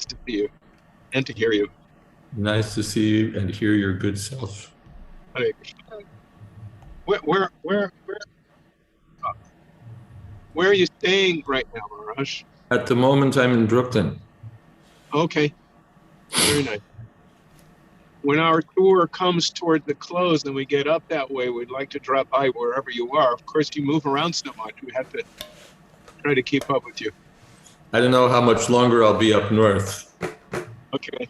to see you and to hear you. Nice to see you and hear your good self. Hare Krishna. Where are you staying right now, Maharaj? At the moment, I'm in Brooklyn. Okay, very nice. When our tour comes toward the close and we get up that way, we'd like to drop by wherever you are. Of course, you move around so much, we have to try to keep up with you. I don't know how much longer I'll be up north. Okay.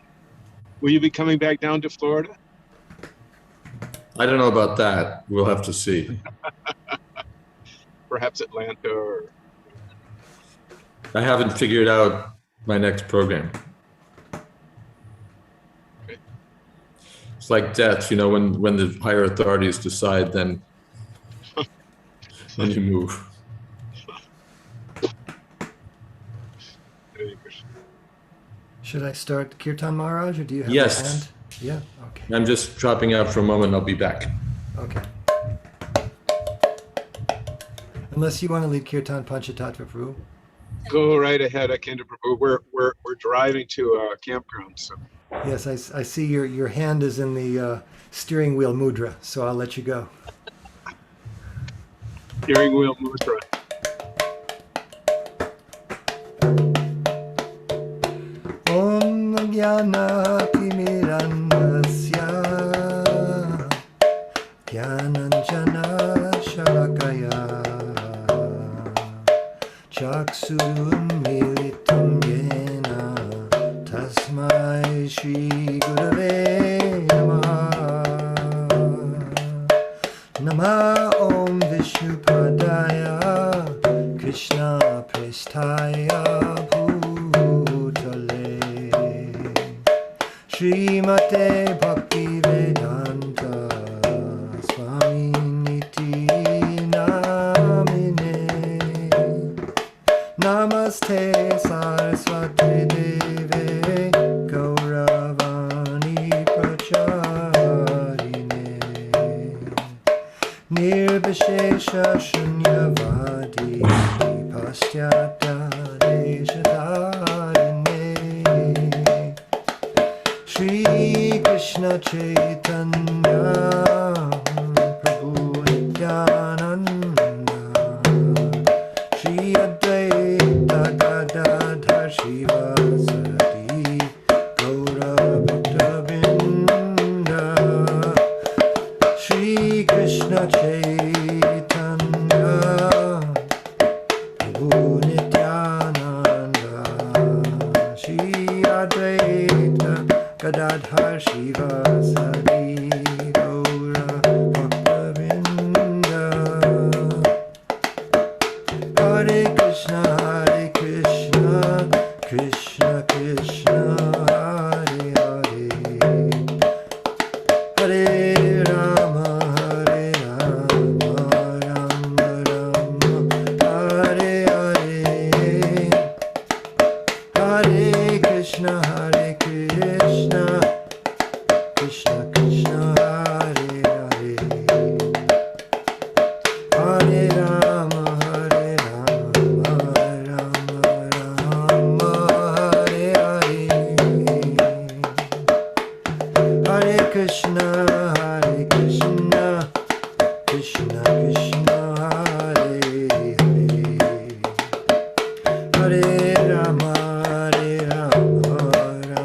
Will you be coming back down to Florida? I don't know about that. We'll have to see. Perhaps Atlanta or... I haven't figured out my next program. Okay. It's like death, you know, when the higher authorities decide, then you move. Should I start Kirtan Maharaj, or do you have Yes. a hand? Yeah, okay. I'm just dropping out for a moment. I'll be back. Okay. Unless you want to lead Kirtan Panchatattva Prabhu. Go right ahead, Akenda Prabhu. We're driving to a campground, so... Yes, I see your hand is in the steering wheel mudra, so I'll let you go. Steering wheel mudra. Om Jnana Timirandasya Jnananjana Shalakaya Chaksurunmilitam Yena Tasmai Shri Gurave Namaha Nama Om Vishnupadaya Krishna Prestaya Bhutale Srimate Bhaktivedanta Swami Niti Namine Namaste Saraswati Deve Gauravani Pracharine Nirbhishesha Shunyavadi Paschatya Deshatarine Shri Krishna Chaitanya Prabhu Nityananda Shri Advaita Gadadhar Shivasati Gaura Bhakta-vrinda Shri Krishna Chaitanya Prabhu Nityananda Shri Advaita Gadadhar Shivasati Gaura Bhakta-vrinda Hare Krishna, Krishna Krishna, Hare Hare, Hare Rama, Rama Rama, Hare Hare, Hare Krishna, Krishna Krishna, Hare Hare, Hare Rama, Krishna, Krishna Krishna, Hare Hare, Hare Rama, Rama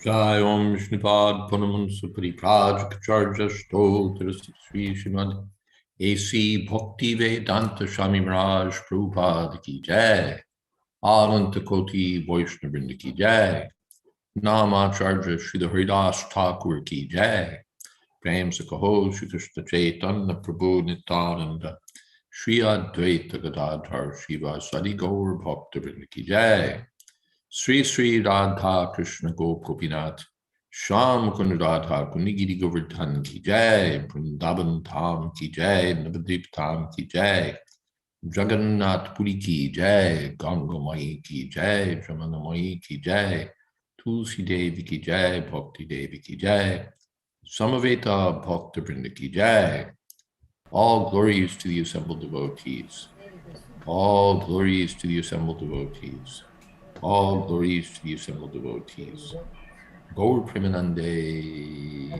Jai Om Shnipad Punamun Supari Prajkacharya Stotra Sri Srimad A.C. Bhakti Vedanta Swami Maharaj Prabhupada Ki Jai Ananta Koti Vaishnavrinda Ki Jai Namacharya Srila Haridas Thakur Ki Jai Prem Sakaho Shri Krishna Chaitanya Prabhu Nityananda Shri Advaita Gadadhar Shiva Sadi Gaur Bhaktivinoda Ki Jai Sri Sri Radha Krishna Gopinath Sham Kund Radha Kunigiri Govardhan Ki Jai Vrindavan Tham Ki Jai Navadip Tham Ki Jai Jagannath Puri Ki Jai Ganga Mai Ki Jai Jamana Mai Ki Jai Tulsi Devi Ki Jai Bhakti Devi Ki Jai Samaveta Bhakta Vrinda Ki Jai. All glories to the assembled devotees. All glories to the assembled devotees. All glories to the assembled devotees. Gaur Premanande.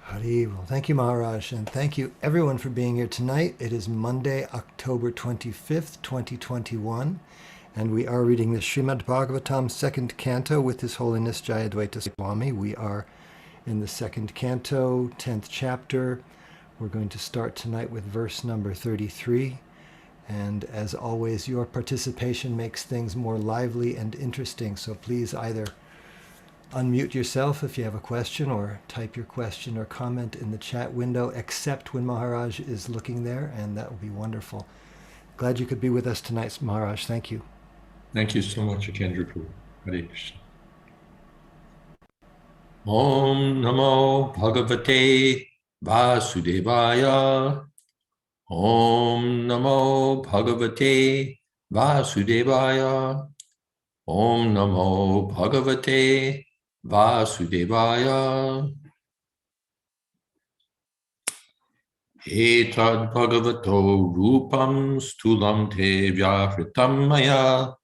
Hari. Well, thank you, Maharaj, and thank you everyone for being here tonight. It is Monday, October 25th, 2021, and we are reading the Srimad Bhagavatam second canto with His Holiness Jayadvaita Swami. We are in the second canto, 10th chapter. We're going to start tonight with verse number 33. And as always, your participation makes things more lively and interesting. So please either unmute yourself if you have a question or type your question or comment in the chat window, except when Maharaj is looking there, and that will be wonderful. Glad you could be with us tonight, Maharaj. Thank you. Thank you so much, Akendra Prabhu. Hare Krishna. Om Namo Bhagavate Vasudevaya. Om Namo Bhagavate Vasudevaya. Om Namo Bhagavate Vasudevaya. Etad Bhagavato Rupam Stulam Te Vyahritam Maya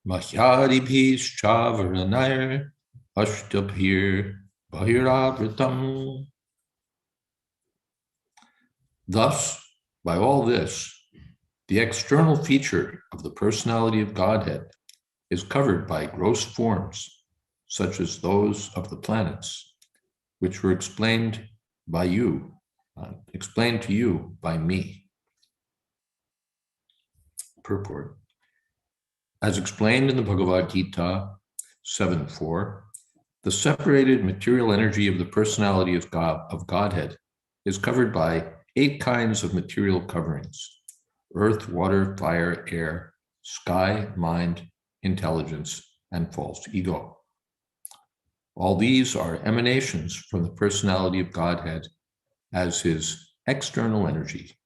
Mahyadibhis Chavaranayar Ashtabhir Bahirabritam. Thus, by all this, the external feature of the personality of Godhead is covered by gross forms, such as those of the planets, which were explained to you by me. Purport. As explained in the Bhagavad Gita 7.4, the separated material energy of the personality of Godhead is covered by 8 kinds of material coverings: earth, water, fire, air, sky, mind, intelligence, and false ego. All these are emanations from the personality of Godhead as his external energy.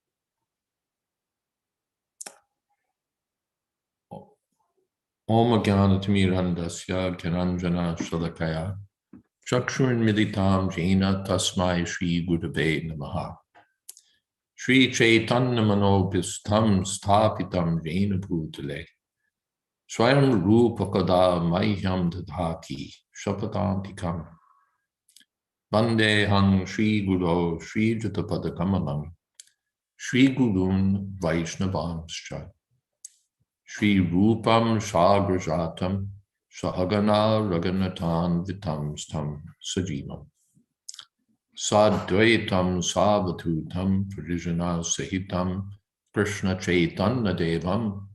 Om Jnanatimirandasya Gyananjana Shalakaya Chakshurun Militam Jena Tasmai Shri Gurave Namaha. Shri Chaitanya Manobhistam Sthapitam Jena Bhutale Swayam Rupakada Mahyam Dadhati Shapadantikam Vandehang Shri Guru Shri Jatapadakamalam Shri Gurun Vaishnavamscha Shri Rupam Sagrajatam Sahagana Raganatan Vitamstam Sajivam Sadvaitam Savatutam Parijana Sahitam Krishna Chaitanya Devam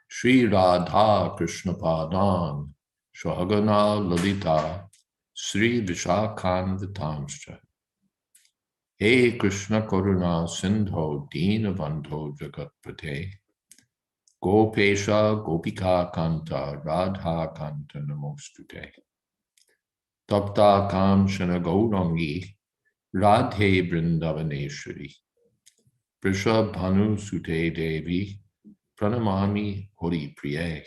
Shri Radha Krishna Padan Sahagana Lalita Sri Vishakhan Vitamscha. He Krishna Karuna Sindho Dina Bandho Jagatpate Gopesha Gopika Kanta Radha Kanta Namostute Tapta Kamshana Gaurangi Radhe Brindavaneshwari Prisha Bhanu Sute Devi Pranamami Hori Priye.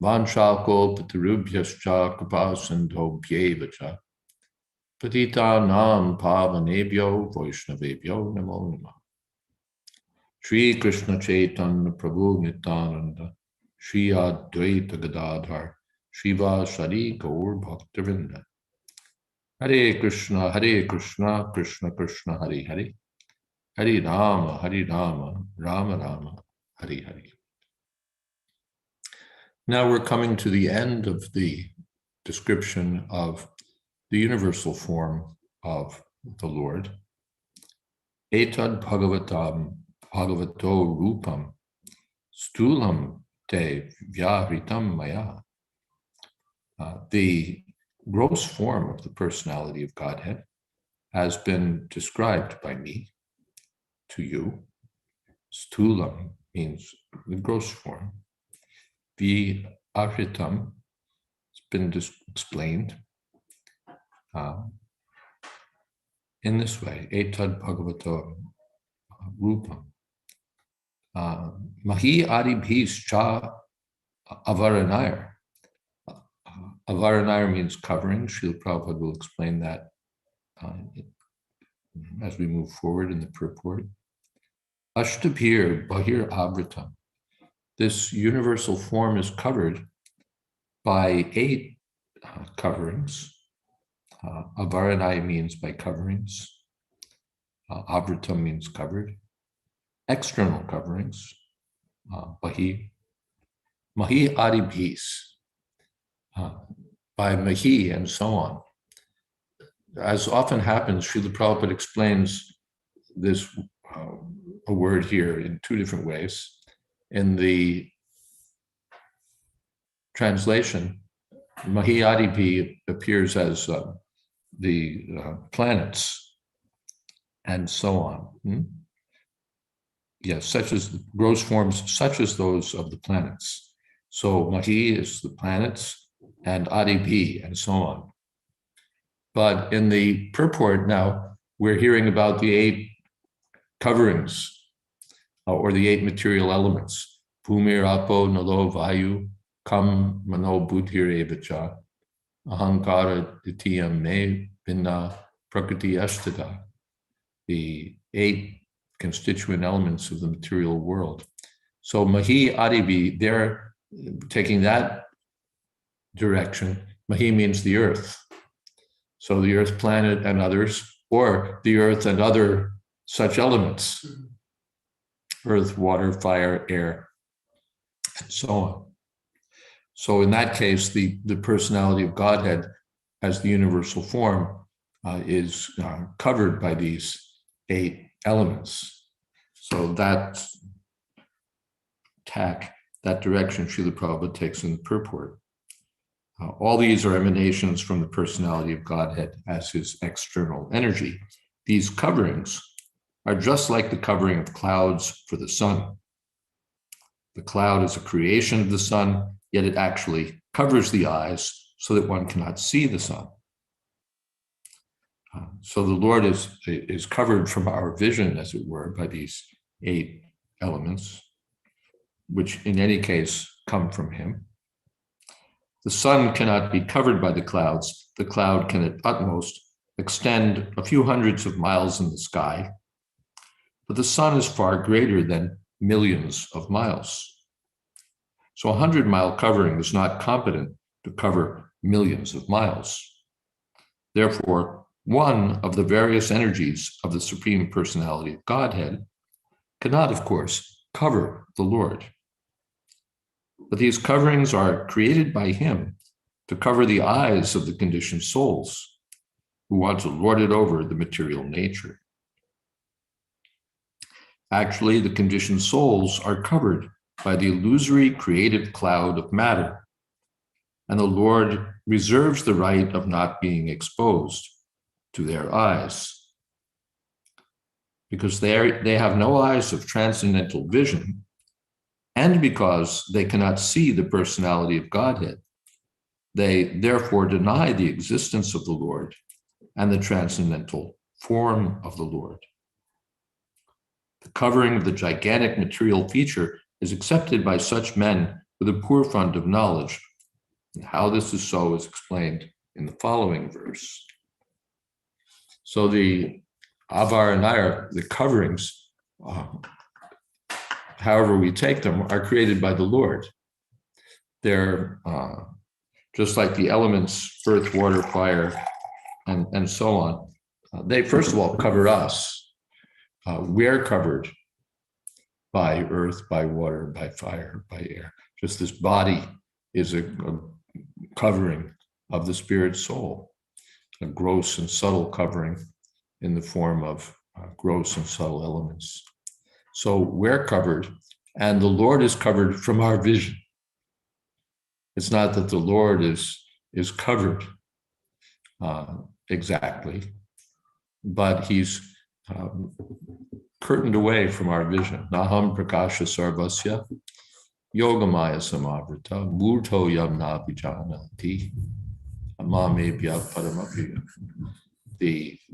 Vanchakolpatarubhyascha kripasindhobhyeva cha Patitanam pavanebhyo vaishnavebhyo namo namah. Shri Krishna Chaitanya Prabhu Nityananda Shri Advaita Gadadhar Shiva Sari Gaur Bhaktavinda. Hare Krishna, Krishna Krishna, Hare Hare, Hare Rama, Rama Rama, Hare Hare. Now we're coming to the end of the description of the universal form of the Lord. Etad Bhagavatam Bhagavato Rupam Stulam Te Vyahritam Maya. The gross form of the personality of Godhead has been described by me to you. Stulam means the gross form. Vyahritam has been explained in this way. Etad Bhagavato Rupam. Mahi Adibhis Cha Avaranayar. Avaranayar means covering. Srila Prabhupada will explain that as we move forward in the purport. Ashtabhir Bahir Avritam. This universal form is covered by 8 coverings. Avaranaya means by coverings. Avritam means covered. External coverings. Mahi Adibhis. By Mahi and so on. As often happens, Srila Prabhupada explains this a word here in 2 different ways. In the translation, Mahi Adibhi appears as the planets and so on. Yes, such as gross forms, such as those of the planets. So Mahi is the planets, and Adibhi, and so on. But in the purport now, we're hearing about the 8 coverings, or the 8 material elements. Bhumir, Apo, Nalo, Vayu, Kam, Mano, Buddhir, Evacha, Ahankara, Ditiyam, Me, Vinna, Prakriti, Ashtada. The 8 constituent elements of the material world. So Mahi, Adibhi, they're taking that direction. Mahi means the earth. So the earth, planet, and others, or the earth and other such elements. Earth, water, fire, air, and so on. So in that case, the personality of Godhead as the universal form is covered by these 8 elements. So that tack, that direction, Srila Prabhupada takes in the purport. All these are emanations from the personality of Godhead as his external energy. These coverings are just like the covering of clouds for the sun. The cloud is a creation of the sun, yet it actually covers the eyes so that one cannot see the sun. So the Lord is covered from our vision, as it were, by these 8 elements, which in any case come from him. The sun cannot be covered by the clouds. The cloud can at utmost extend a few hundreds of miles in the sky, but the sun is far greater than millions of miles. So a 100-mile covering is not competent to cover millions of miles. Therefore, one of the various energies of the Supreme Personality of Godhead cannot, of course, cover the Lord. But these coverings are created by him to cover the eyes of the conditioned souls who want to lord it over the material nature. Actually, the conditioned souls are covered by the illusory creative cloud of matter, and the Lord reserves the right of not being exposed to their eyes. Because they have no eyes of transcendental vision, and because they cannot see the personality of Godhead, they therefore deny the existence of the Lord and the transcendental form of the Lord. The covering of the gigantic material feature is accepted by such men with a poor fund of knowledge. And how this is so is explained in the following verse. So the avaranaya, the coverings, however we take them, are created by the Lord. They're just like the elements, earth, water, fire, and so on. They, first of all, cover us. We're covered by earth, by water, by fire, by air. Just this body is a covering of the spirit soul, a gross and subtle covering in the form of gross and subtle elements. So we're covered, and the Lord is covered from our vision. It's not that the Lord is covered exactly, but he's curtained away from our vision. Naham prakasha sarvasya yogamaya samavrita murto yamna vijanati amamebhya paramapiya.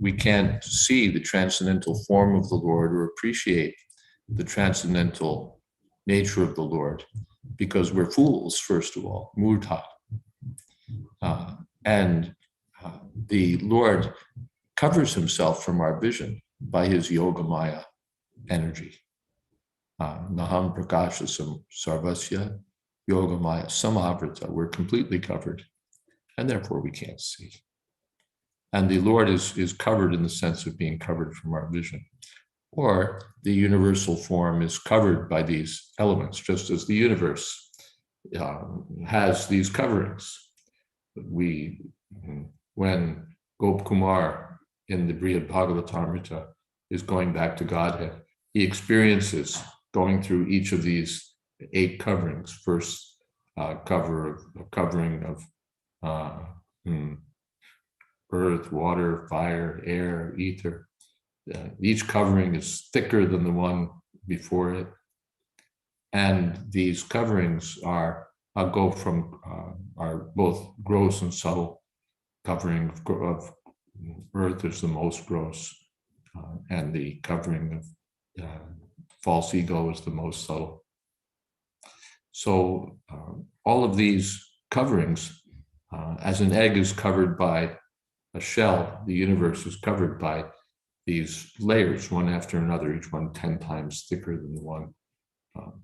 We can't see the transcendental form of the Lord or appreciate the transcendental nature of the Lord because we're fools, first of all, murta. And the Lord covers himself from our vision by his yogamaya energy. Naham prakasha sarvasya yogamaya samavrita. We're completely covered, and therefore we can't see. And the Lord is covered in the sense of being covered from our vision. Or the universal form is covered by these elements, just as the universe has these coverings. When Gop Kumar in the Brihad Bhagavatamrita is going back to Godhead, he experiences going through each of these 8 coverings. First covering of earth, water, fire, air, ether. Each covering is thicker than the one before it. And these coverings are both gross and subtle. Covering of earth is the most gross, and the covering of false ego is the most subtle. So all of these coverings, as an egg is covered by a shell, the universe is covered by these layers, one after another, each one 10 times thicker than the one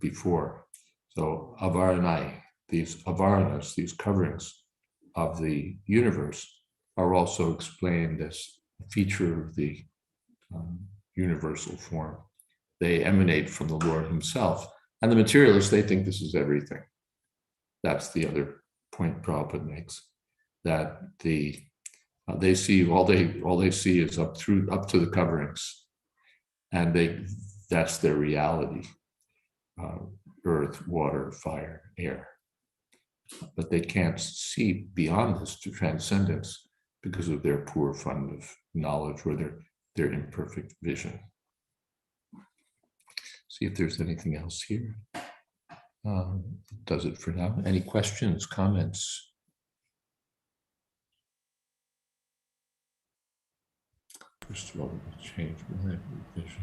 before. So avaranai, these avaranas, these coverings of the universe, are also explained as a feature of the universal form. They emanate from the Lord himself. And the materialists, they think this is everything. That's the other point Prabhupada makes, that they see all they see is up to the coverings, and that's their reality: earth, water, fire, air. But they can't see beyond this to transcendence because of their poor fund of knowledge or their imperfect vision. See if there's anything else here. Does it for now. Any questions, comments? First of all, let's change my vision.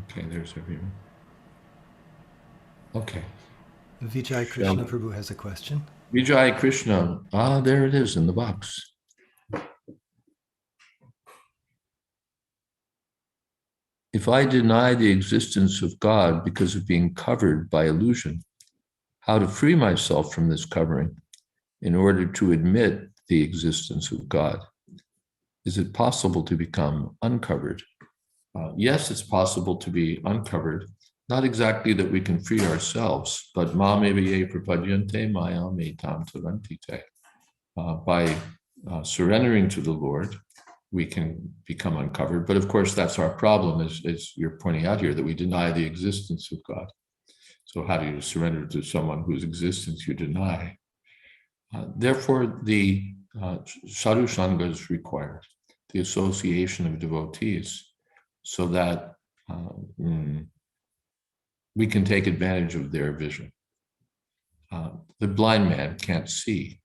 Okay, there's everyone. Okay. Vijay Krishna Prabhu has a question. Vijay Krishna. There it is in the box. If I deny the existence of God because of being covered by illusion, how to free myself from this covering in order to admit the existence of God? Is it possible to become uncovered? Yes, it's possible to be uncovered. Not exactly that we can free ourselves, but ma me ye prapadyante maya me tam tarantite. By surrendering to the Lord, we can become uncovered. But of course, that's our problem, as you're pointing out here, that we deny the existence of God. So how do you surrender to someone whose existence you deny? Therefore, the sadhu sangha is required, the association of devotees, so that we can take advantage of their vision. The blind man can't see,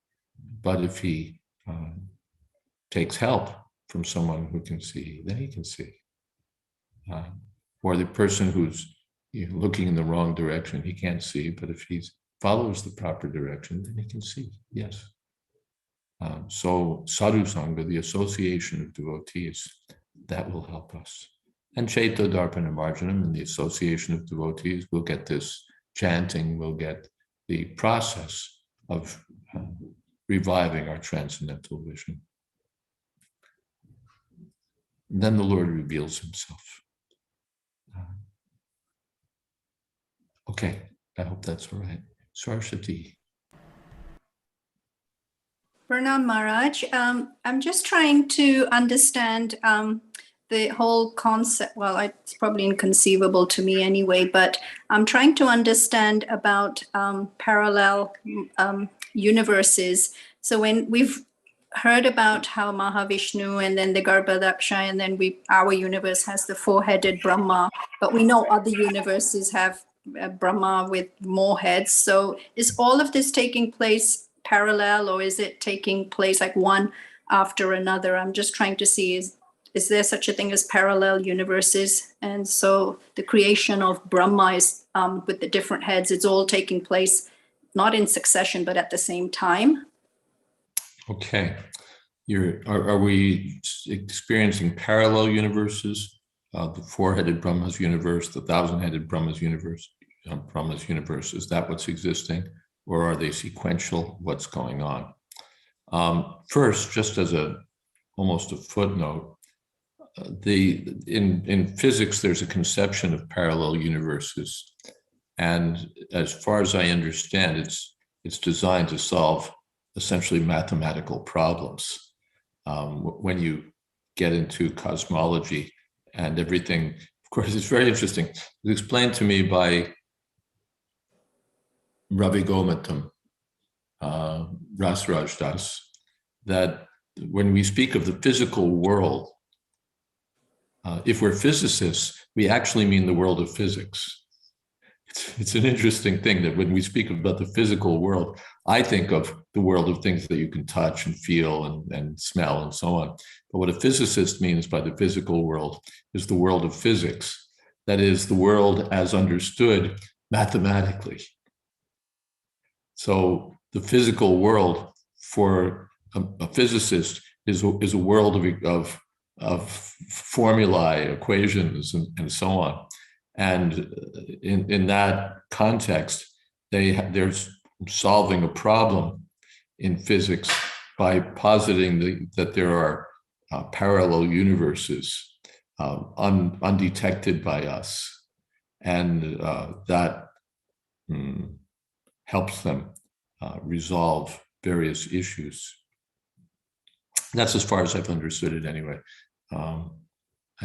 but if he takes help from someone who can see, then he can see. Or the person who's looking in the wrong direction, he can't see. But if he follows the proper direction, then he can see. Yes. So sadhu sangha, the association of devotees, that will help us. And Chaita Darpana Marjanam, and the association of devotees, will get this chanting, will get the process of reviving our transcendental vision. And then the Lord reveals himself. Okay, I hope that's all right. Saraswati. Pranam Maharaj, I'm just trying to understand the whole concept. Well, it's probably inconceivable to me anyway, but I'm trying to understand about parallel universes. So when we've heard about how Mahavishnu and then the Garbhadaksha, and then our universe has the four-headed Brahma, but we know other universes have Brahma with more heads. So is all of this taking place parallel, or is it taking place like one after another? I'm just trying to see, is there such a thing as parallel universes? And so the creation of Brahma is with the different heads, it's all taking place not in succession, but at the same time. Okay. Are we experiencing parallel universes? The four-headed Brahma's universe, the thousand-headed Brahma's universe, is that what's existing? Or are they sequential? What's going on? First, just as almost a footnote, in physics, there's a conception of parallel universes. And as far as I understand, it's designed to solve essentially mathematical problems. When you get into cosmology and everything, of course, it's very interesting. It was explained to me by Ravi Gomatam, Rasraj Das, that when we speak of the physical world, if we're physicists, we actually mean the world of physics. It's an interesting thing that when we speak about the physical world, I think of the world of things that you can touch and feel and smell and so on. But what a physicist means by the physical world is the world of physics. That is the world as understood mathematically. So the physical world for a physicist is a world of formulae, equations, and so on. And in that context, they're solving a problem in physics by positing that there are parallel universes undetected by us, and that helps them resolve various issues. That's as far as I've understood it anyway. I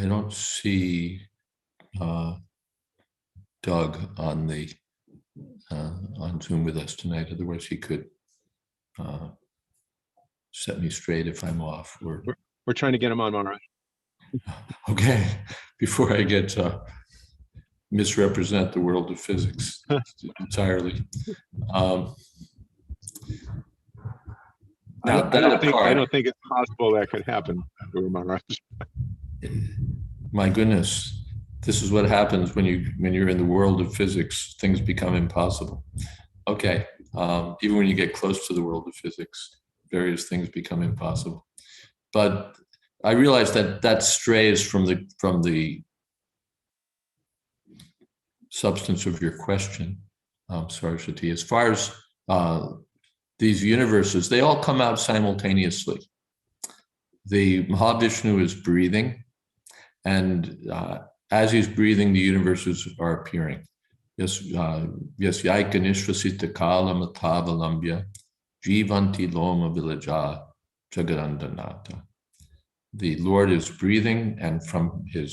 don't see Doug on Zoom with us tonight. Otherwise, he could set me straight if I'm off. We're trying to get him on, all right. Okay, before I get misrepresent the world of physics entirely. I don't think it's possible that could happen, Guru Maharaj. My goodness. This is what happens when you're in the world of physics. Things become impossible. Okay, even when you get close to the world of physics, various things become impossible. But I realize that strays from the substance of your question, Saraswati. As far as these universes, they all come out simultaneously. The Mahavishnu is breathing, and as he's breathing, the universes are appearing. Yasyaka nishvasita kala matavalambya jivanti loma vilaja jagadandanata. The Lord is breathing, and from the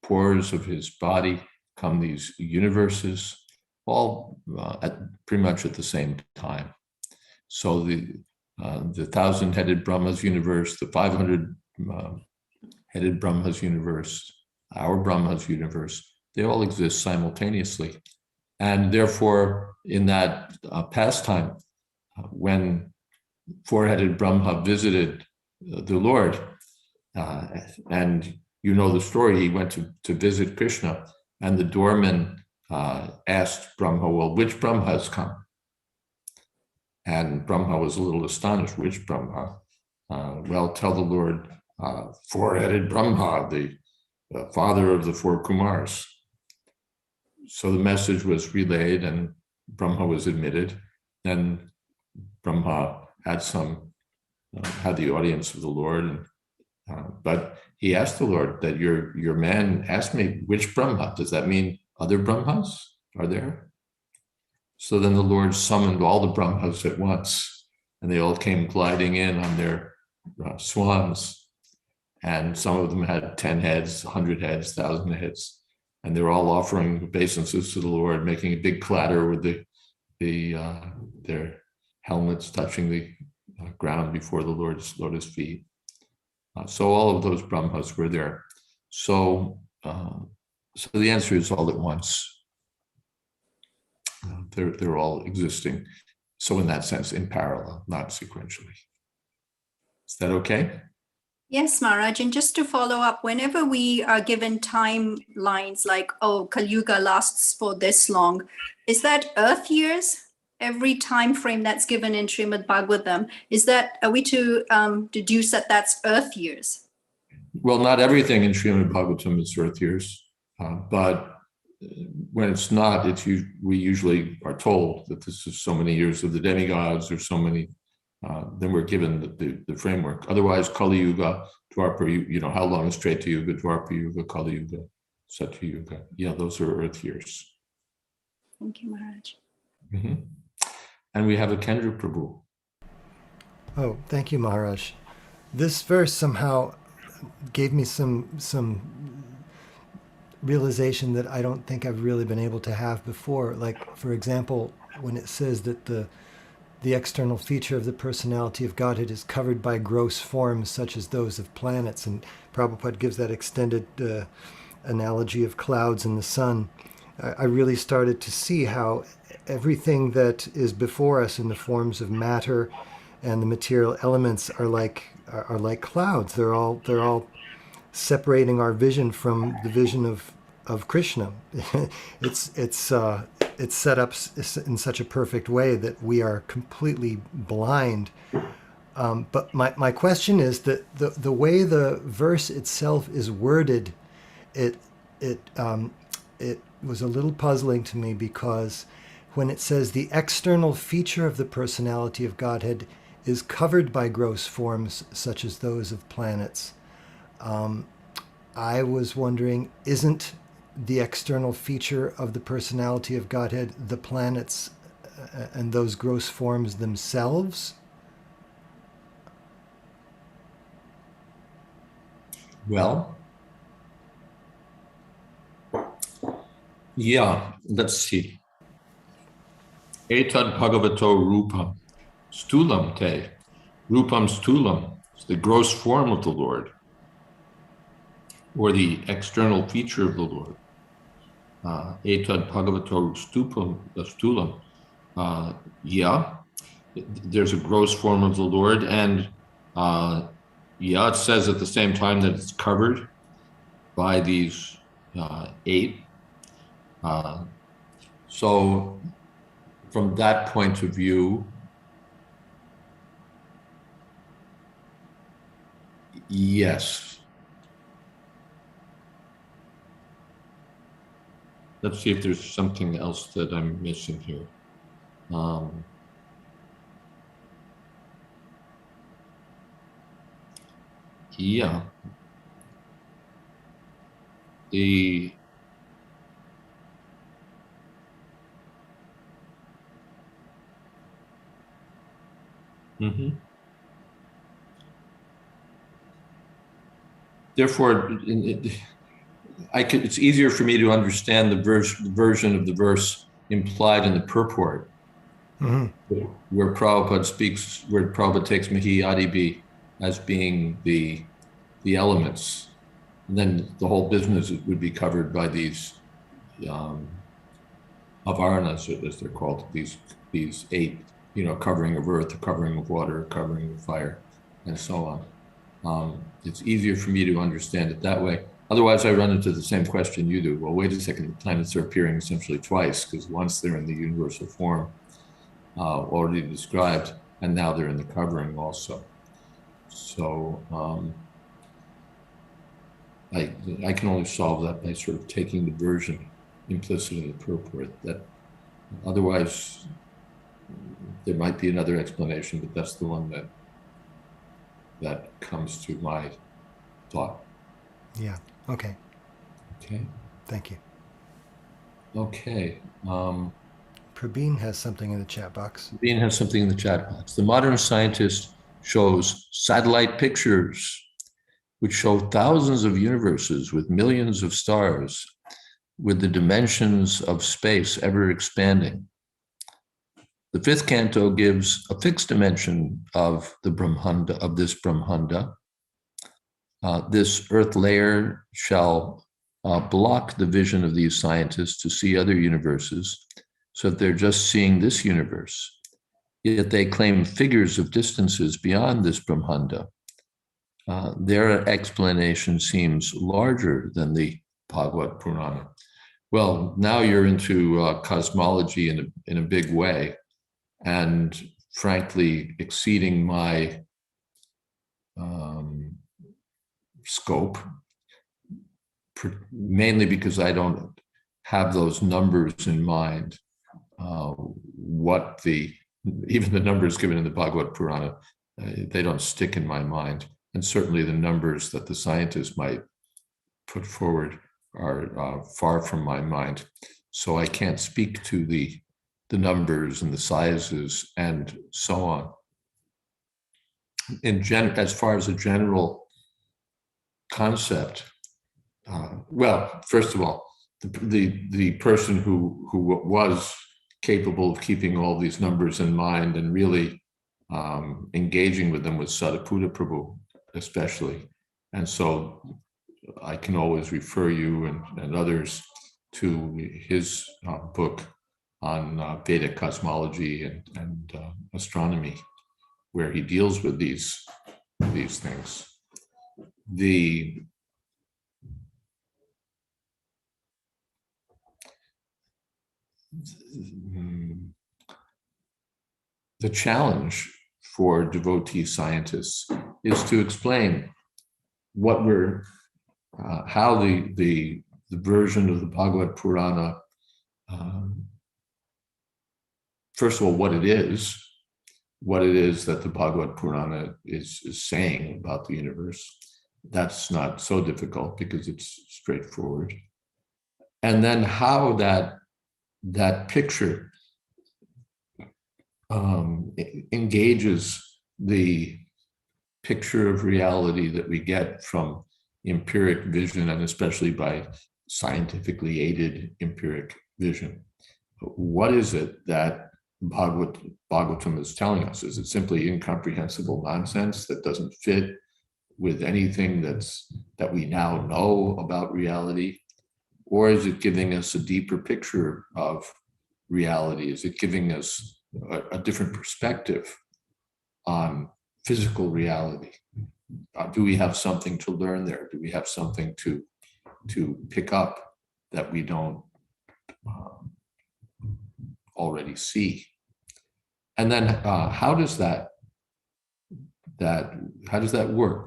pores of his body come these universes, all pretty much at the same time. So the thousand-headed Brahma's universe, the 500-headed Brahma's universe, our Brahma's universe, they all exist simultaneously. And therefore, in that pastime, when four-headed Brahma visited the Lord, and you know the story, he went to visit Krishna, and the doorman asked Brahma, well, which Brahma has come? And Brahma was a little astonished. Which Brahma? Well, tell the Lord, four-headed Brahma, the father of the four Kumars. So the message was relayed and Brahma was admitted. Then Brahma had the audience of the Lord, but he asked the Lord that your man asked me, which Brahma? Does that mean other Brahmas are there? So then the Lord summoned all the Brahmas at once, and they all came gliding in on their swans. And some of them had 10 heads, 100 heads, 1,000 heads. And they were all offering obeisances to the Lord, making a big clatter with their helmets touching the ground before the Lord's lotus feet. So all of those Brahmas were there. So the answer is all at once. They're all existing. So in that sense, in parallel, not sequentially. Is that okay? Yes, Maharaj. And just to follow up, whenever we are given timelines like, oh, Kali Yuga lasts for this long, is that Earth years? Every time frame that's given in Srimad Bhagavatam, are we to deduce that that's Earth years? Well, not everything in Srimad Bhagavatam is Earth years, but when it's not, we usually are told that this is so many years of the demigods or so many. Then we're given the framework. Otherwise, Kali Yuga, Dwapara, how long is Treta Yuga, Dwapara Yuga, Kali Yuga, Satya Yuga? Yeah, those are Earth years. Thank you, Maharaj. Mm-hmm. And we have a Kendra Prabhu. Oh, thank you, Maharaj. This verse somehow gave me some realization that I don't think I've really been able to have before. Like, for example, when it says that the external feature of the personality of Godhead is covered by gross forms such as those of planets, and Prabhupada gives that extended analogy of clouds and the sun. I really started to see how everything that is before us in the forms of matter and the material elements are like clouds. They're all separating our vision from the vision of Krishna. It's set up in such a perfect way that we are completely blind. But my question is that the way the verse itself is worded, it was a little puzzling to me, because when it says the external feature of the personality of Godhead is covered by gross forms such as those of planets, I was wondering, isn't the external feature of the personality of Godhead the planets and those gross forms themselves? Well, yeah, let's see. Etad Bhagavato Rupam Stulam Te. Rupam Stulam is the gross form of the Lord, or the external feature of the Lord. Etad Bhagavato Stulam. Yeah, there's a gross form of the Lord, and it says at the same time that it's covered by these 8. So from that point of view, yes. Let's see if there's something else that I'm missing here. Yeah. Therefore, it's easier for me to understand the version of the verse implied in the purport, where Prabhupada takes Mahi Adibi as being the elements. And then the whole business would be covered by these avaranas, as they're called, these 8, covering of earth, covering of water, covering of fire, and so on. It's easier for me to understand it that way. Otherwise, I run into the same question you do. Well, wait a second, the planets are appearing essentially twice, because once they're in the universal form already described, and now they're in the covering also. So I can only solve that by sort of taking the version implicit in the purport. That otherwise, there might be another explanation, but that's the one that comes to my thought. Yeah. Okay. Okay. Thank you. Okay. Prabeen has something in the chat box. Bean has something in the chat box. The modern scientist shows satellite pictures which show thousands of universes with millions of stars, with the dimensions of space ever expanding. The fifth canto gives a fixed dimension of the Brahmanda, of this Brahmanda. This earth layer shall block the vision of these scientists to see other universes, so that they're just seeing this universe. Yet they claim figures of distances beyond this Brahmanda. Their explanation seems larger than the Bhagavad Purana. Well, now you're into cosmology in a big way, and frankly, exceeding my scope, mainly because I don't have those numbers in mind. Even the numbers given in the Bhagavad Purana, they don't stick in my mind. And certainly the numbers that the scientists might put forward are far from my mind. So I can't speak to the numbers and the sizes and so on. As far as a general concept, well, first of all, the person who was capable of keeping all these numbers in mind and really engaging with them was Sadhaputta Prabhu, especially. And so I can always refer you and others to his book on Vedic cosmology and astronomy, where he deals with these things. The challenge for devotee scientists is to explain how the version of the Bhagavad Purana, first of all, what it is that the Bhagavad Purana is saying about the universe. That's not so difficult because it's straightforward. And then how that picture engages the picture of reality that we get from empiric vision, and especially by scientifically aided empiric vision. What is it that Bhagavatam is telling us? Is it simply incomprehensible nonsense that doesn't fit with anything that we now know about reality? Or is it giving us a deeper picture of reality? Is it giving us a different perspective on physical reality? Do we have something to learn there? Do we have something to pick up that we don't already see? And then how does that work?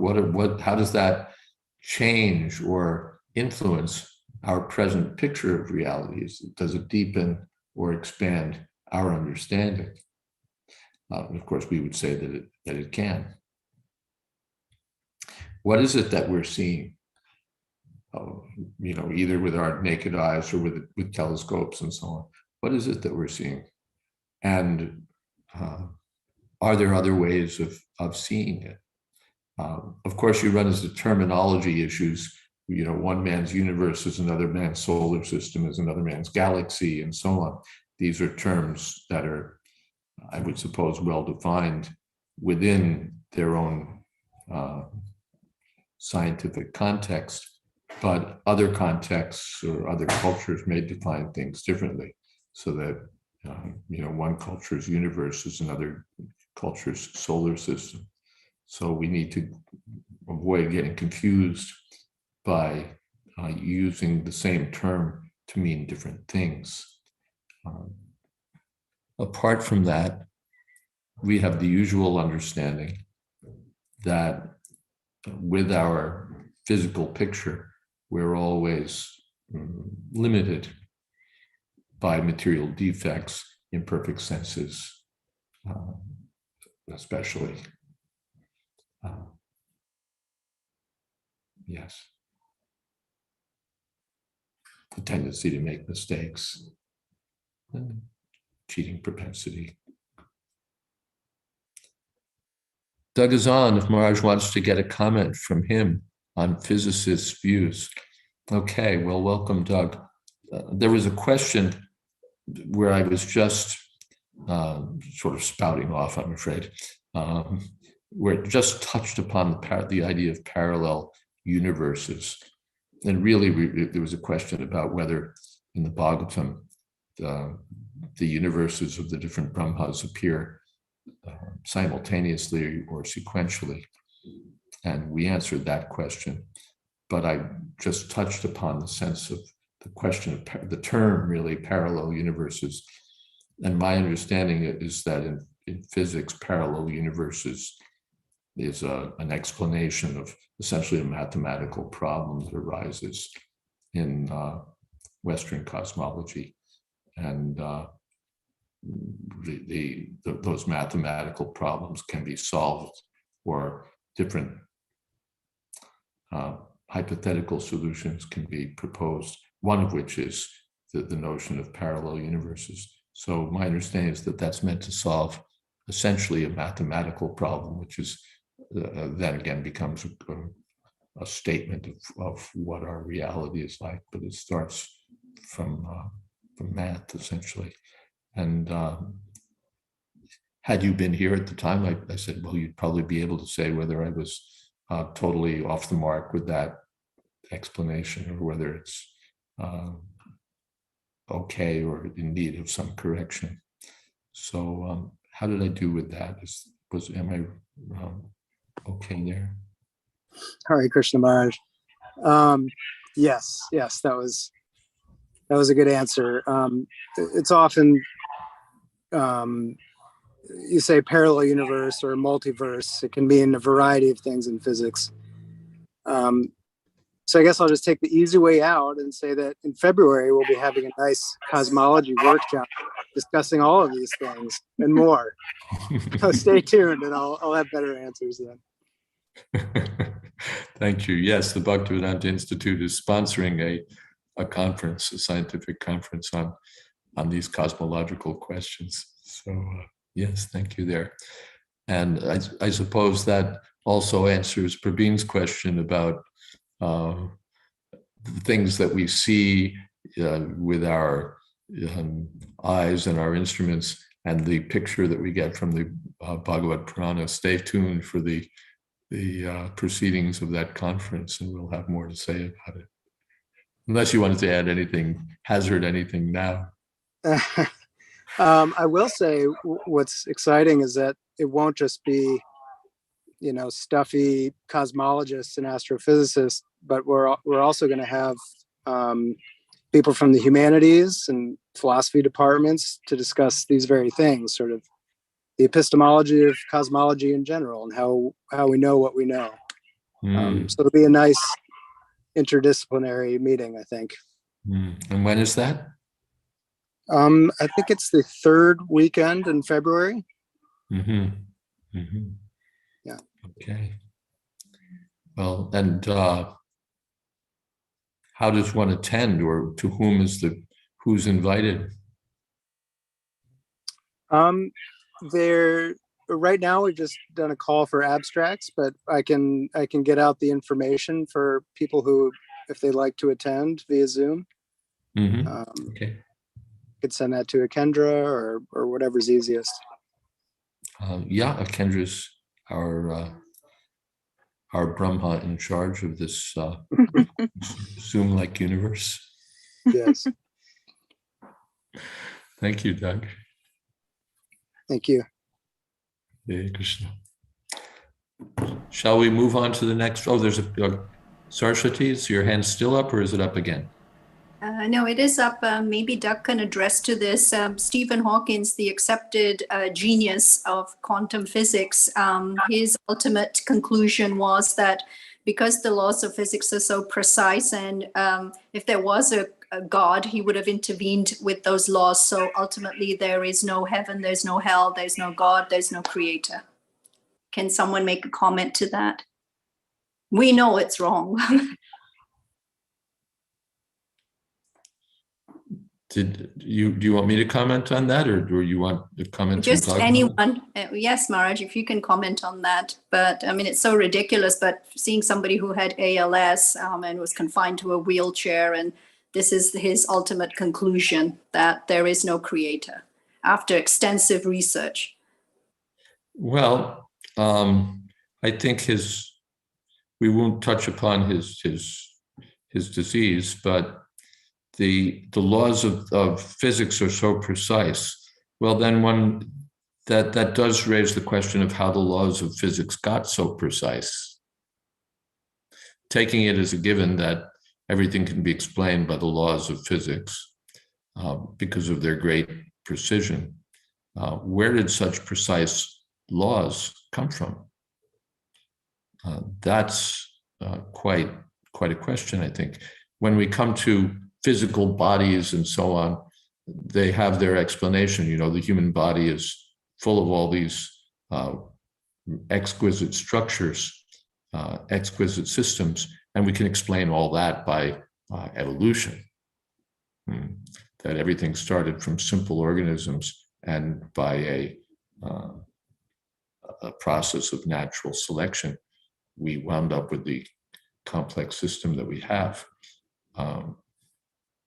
How does that change or influence our present picture of realities? Does it deepen or expand our understanding? Of course, we would say that it can. What is it that we're seeing? Either with our naked eyes or with telescopes and so on. What is it that we're seeing? And are there other ways of seeing it? Of course, you run into terminology issues. One man's universe is another man's solar system, is another man's galaxy, and so on. These are terms that are, I would suppose, well defined within their own scientific context, but other contexts or other cultures may define things differently, so that one culture's universe is another culture's solar system. So we need to avoid getting confused by using the same term to mean different things. Apart from that, we have the usual understanding that with our physical picture, we're always limited by material defects, imperfect senses, especially. Yes. The tendency to make mistakes, cheating propensity. Doug is on if Maharaj wants to get a comment from him on physicists' views. Okay, well, welcome, Doug. There was a question where I was just sort of spouting off, I'm afraid, where it just touched upon the idea of parallel universes. And really, there was a question about whether in the Bhagavatam, the universes of the different Brahmas appear simultaneously or sequentially. And we answered that question. But I just touched upon the sense of the question of the term, really, parallel universes. And my understanding is that in physics, parallel universes is an explanation of essentially a mathematical problem that arises in Western cosmology. And those mathematical problems can be solved, or different hypothetical solutions can be proposed, one of which is the notion of parallel universes. So my understanding is that that's meant to solve essentially a mathematical problem, which is then again becomes a statement of what our reality is like, but it starts from math, essentially. And had you been here at the time, I said, well, you'd probably be able to say whether I was totally off the mark with that explanation, or whether it's okay or in need of some correction. So how did I do with that? Am I okay there? Hare Krishna Maharaj. Yes, that was a good answer. It's often you say parallel universe or multiverse. It can mean a variety of things in physics. So I guess I'll just take the easy way out and say that in February, we'll be having a nice cosmology workshop discussing all of these things and more. So stay tuned and I'll have better answers then. Thank you. Yes, the Bhaktivedanta Institute is sponsoring a conference, a scientific conference on these cosmological questions. So yes, thank you there. And I suppose that also answers Praveen's question about the things that we see with our eyes and our instruments, and the picture that we get from the Bhagavad Purana. Stay tuned for the proceedings of that conference, and we'll have more to say about it. Unless you wanted to add anything, hazard anything now. I will say what's exciting is that it won't just be, stuffy cosmologists and astrophysicists, but we're also going to have people from the humanities and philosophy departments to discuss these very things, sort of the epistemology of cosmology in general and how we know what we know. So it'll be a nice interdisciplinary meeting, I think. And when is that? I think it's the third weekend in February. Mm-hmm. Mm-hmm. Yeah. Okay. Well, and how does one attend, or to whom who's invited? Right now we've just done a call for abstracts, but I can get out the information for people who, if they'd like to attend via Zoom. Mm-hmm. Okay. Could send that to Akendra or whatever's easiest. Yeah, Akendra's our Brahma in charge of this Zoom-like universe. Yes. Thank you, Doug. Thank you. Hare Krishna. Shall we move on to the next? Oh, there's Saraswati, is your hand still up or is it up again? No, it is up. Maybe Doug can address to this. Stephen Hawking, the accepted genius of quantum physics, his ultimate conclusion was that because the laws of physics are so precise, and if there was a God, he would have intervened with those laws. So ultimately, there is no heaven, there's no hell, there's no God, there's no creator. Can someone make a comment to that? We know it's wrong. Do you want me to comment on that, or do you want the comment? Just anyone. Yes, Maharaj, if you can comment on that. But I mean, it's so ridiculous. But seeing somebody who had ALS and was confined to a wheelchair, and this is his ultimate conclusion that there is no creator after extensive research. Well, I think we won't touch upon his disease, but the laws of physics are so precise. Well, then that does raise the question of how the laws of physics got so precise. Taking it as a given that everything can be explained by the laws of physics because of their great precision, where did such precise laws come from? That's quite a question, I think. When we come to physical bodies and so on, they have their explanation. You know, the human body is full of all these exquisite structures, exquisite systems, and we can explain all that by evolution. That everything started from simple organisms, and by a process of natural selection, we wound up with the complex system that we have.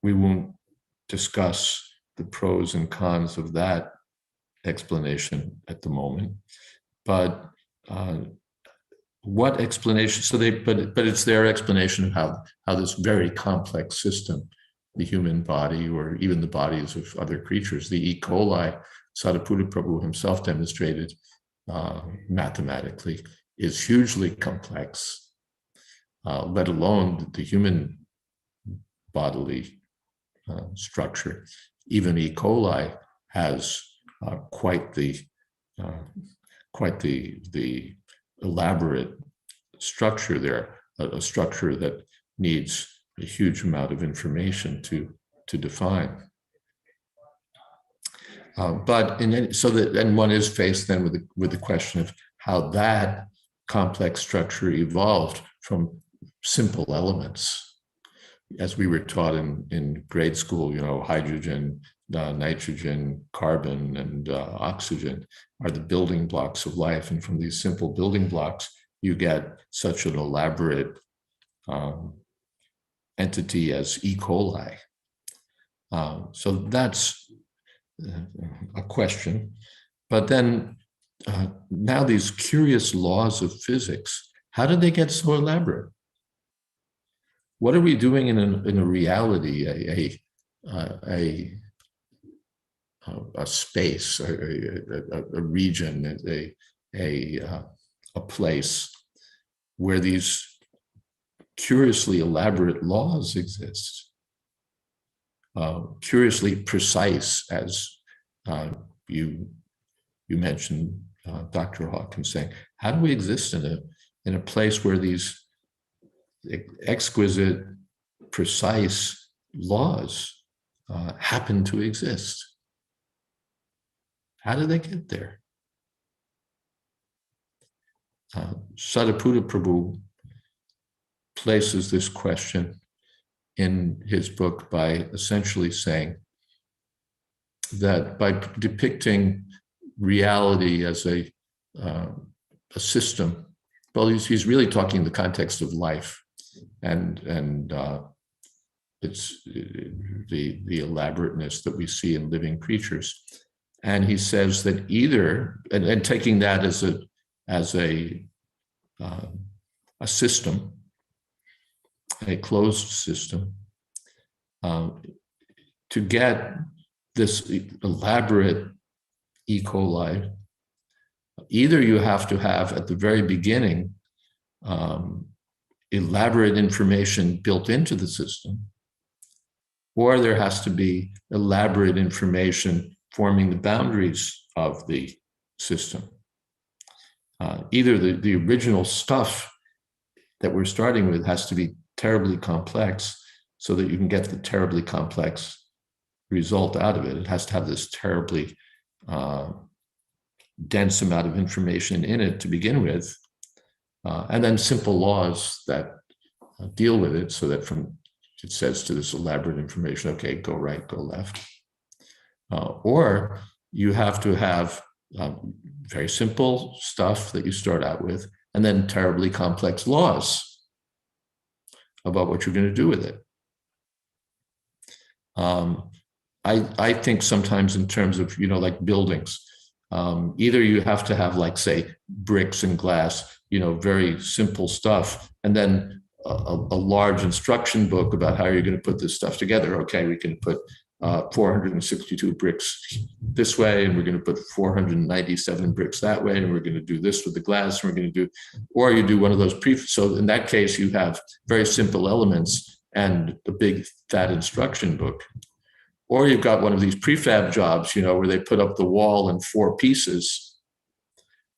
We won't discuss the pros and cons of that explanation at the moment, but what explanation? So but it's their explanation of how this very complex system, the human body, or even the bodies of other creatures, the E. coli, Sadhaputta Prabhu himself demonstrated mathematically, is hugely complex, let alone the human bodily structure. Even E. coli has quite the elaborate structure there, a structure that needs a huge amount of information to define. And one is faced then with the question of how that complex structure evolved from simple elements. As we were taught in grade school, you know, hydrogen, nitrogen, carbon, and oxygen are the building blocks of life. And from these simple building blocks, you get such an elaborate entity as E. coli. So that's a question. But then now these curious laws of physics, how did they get so elaborate? What are we doing in a reality, a space, a region, a place where these curiously elaborate laws exist, curiously precise, as you mentioned, Dr. Hawkins saying, how do we exist in a place where these exquisite, precise laws happen to exist? How did they get there? Sadhaputta Prabhu places this question in his book by essentially saying that by depicting reality as a system, well, he's really talking in the context of life, and it's the elaborateness that we see in living creatures. And he says that either, and taking that as a system, a closed system, to get this elaborate E. coli, either you have to have at the very beginning elaborate information built into the system, or there has to be elaborate information forming the boundaries of the system. Either the original stuff that we're starting with has to be terribly complex so that you can get the terribly complex result out of it. It has to have this terribly dense amount of information in it to begin with, and then simple laws that deal with it so that from it says to this elaborate information, okay, go right, go left. Or you have to have very simple stuff that you start out with, and then terribly complex laws about what you're going to do with it. I think sometimes in terms of, like buildings, either you have to have, like, say, bricks and glass, very simple stuff, and then a large instruction book about how you're going to put this stuff together. Okay, we can put 462 bricks this way, and we're going to put 497 bricks that way, and we're going to do this with the glass, and we're going to do, or you do one of those so in that case, you have very simple elements and the big fat instruction book. Or you've got one of these prefab jobs, where they put up the wall in 4 pieces,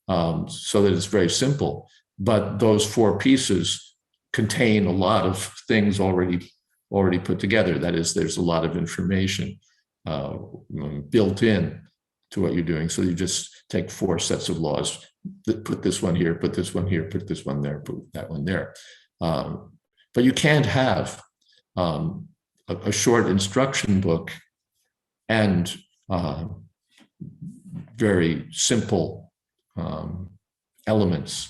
so that it's very simple. But those 4 pieces contain a lot of things already put together. That is, there's a lot of information built in to what you're doing. So you just take 4 sets of laws, put this one here, put this one here, put this one there, put that one there. But you can't have a short instruction book and very simple elements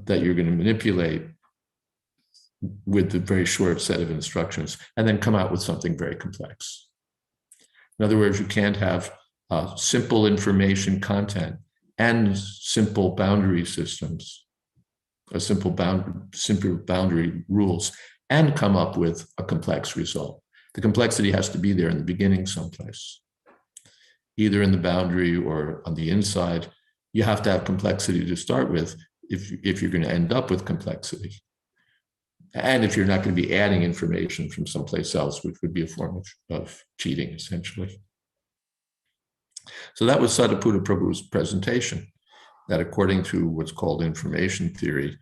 that you're going to manipulate with the very short set of instructions, and then come out with something very complex. In other words, you can't have simple information content and simple boundary systems, simple boundary rules, and come up with a complex result. The complexity has to be there in the beginning someplace, either in the boundary or on the inside. You have to have complexity to start with if you're going to end up with complexity. And if you're not going to be adding information from someplace else, which would be a form of cheating, essentially. So that was Sadhuputta Prabhu's presentation, that according to what's called information theory,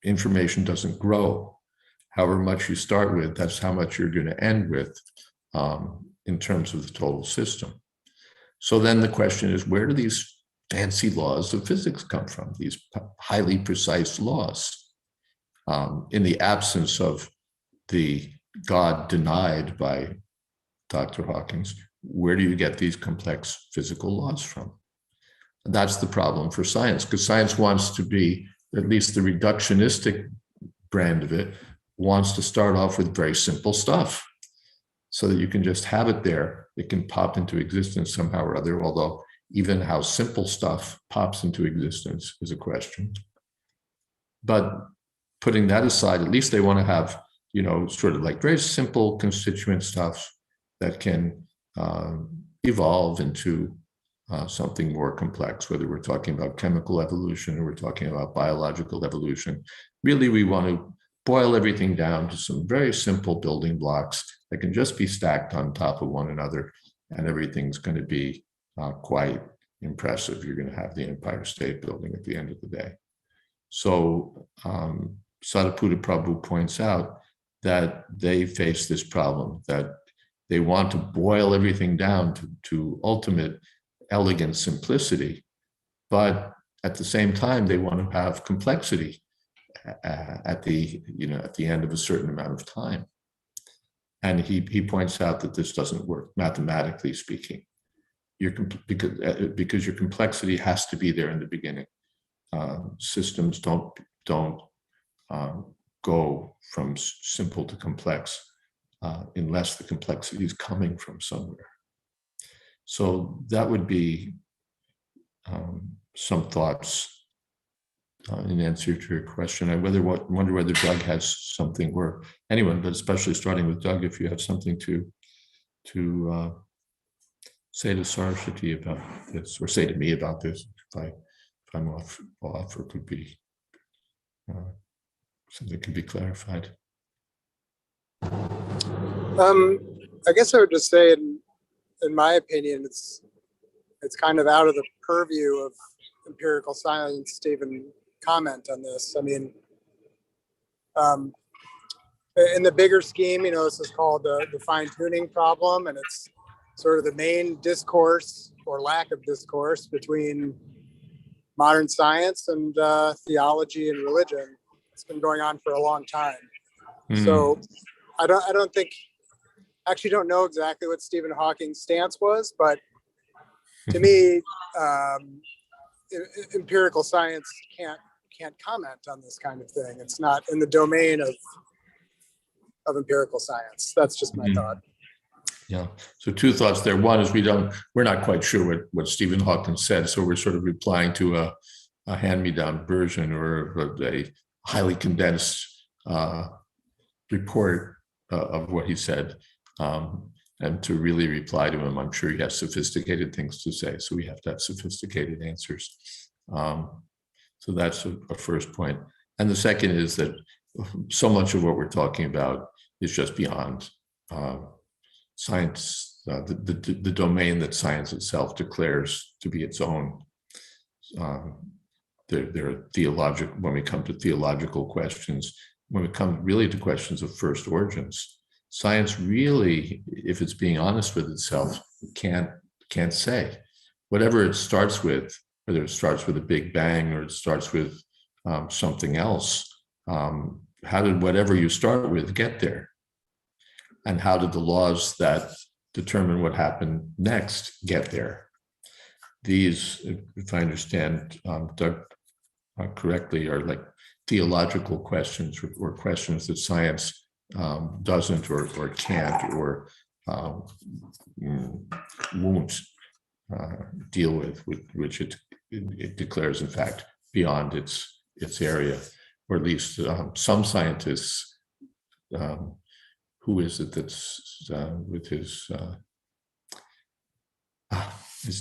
information doesn't grow. However much you start with, that's how much you're going to end with in terms of the total system. So then the question is, where do these fancy laws of physics come from, these highly precise laws? In the absence of the God denied by Dr. Hawkins, where do you get these complex physical laws from? And that's the problem for science, because science wants to be, at least the reductionistic brand of it, wants to start off with very simple stuff so that you can just have it there. It can pop into existence somehow or other, although even how simple stuff pops into existence is a question. But putting that aside, at least they want to have, sort of like very simple constituent stuff that can evolve into something more complex, whether we're talking about chemical evolution or we're talking about biological evolution. Really, we want to boil everything down to some very simple building blocks that can just be stacked on top of one another, and everything's going to be quite impressive. You're going to have the Empire State Building at the end of the day. So Sadhuputta Prabhu points out that they face this problem, that they want to boil everything down to ultimate elegant simplicity, but at the same time, they want to have complexity at the end of a certain amount of time. And he points out that this doesn't work, mathematically speaking. Because your complexity has to be there in the beginning. Systems don't go from simple to complex unless the complexity is coming from somewhere. So that would be some thoughts in answer to your question. I wonder whether Doug has something, or anyone, but especially starting with Doug, if you have something to say to Saraswati about this, or say to me about this, if I'm off, or could be something can be clarified. I guess I would just say, in my opinion, it's kind of out of the purview of empirical science to even comment on this. I mean, in the bigger scheme, this is called the fine-tuning problem, and it's sort of the main discourse or lack of discourse between modern science and theology and religion. It's been going on for a long time. So I actually don't know exactly what Stephen Hawking's stance was, but to me, empirical science can't comment on this kind of thing. It's not in the domain of empirical science. That's just my thought. Yeah. So two thoughts there. One is we're not quite sure what Stephen Hawking said, so we're sort of replying to a hand-me-down version or a highly condensed report of what he said. And to really reply to him, I'm sure he has sophisticated things to say, so we have to have sophisticated answers. So that's a first point. And the second is that so much of what we're talking about is just beyond science, the domain that science itself declares to be its own. There are theological, when we come to theological questions, when we come really to questions of first origins, science really, if it's being honest with itself, can't say. Whatever it starts with, whether it starts with a big bang or it starts with something else, how did whatever you start with get there? And how did the laws that determine what happened next get there? These, if I understand Doug correctly, are like theological questions or questions that science doesn't or can't or won't deal with, which it declares, in fact, beyond its area, or at least some scientists. Who is it that's with his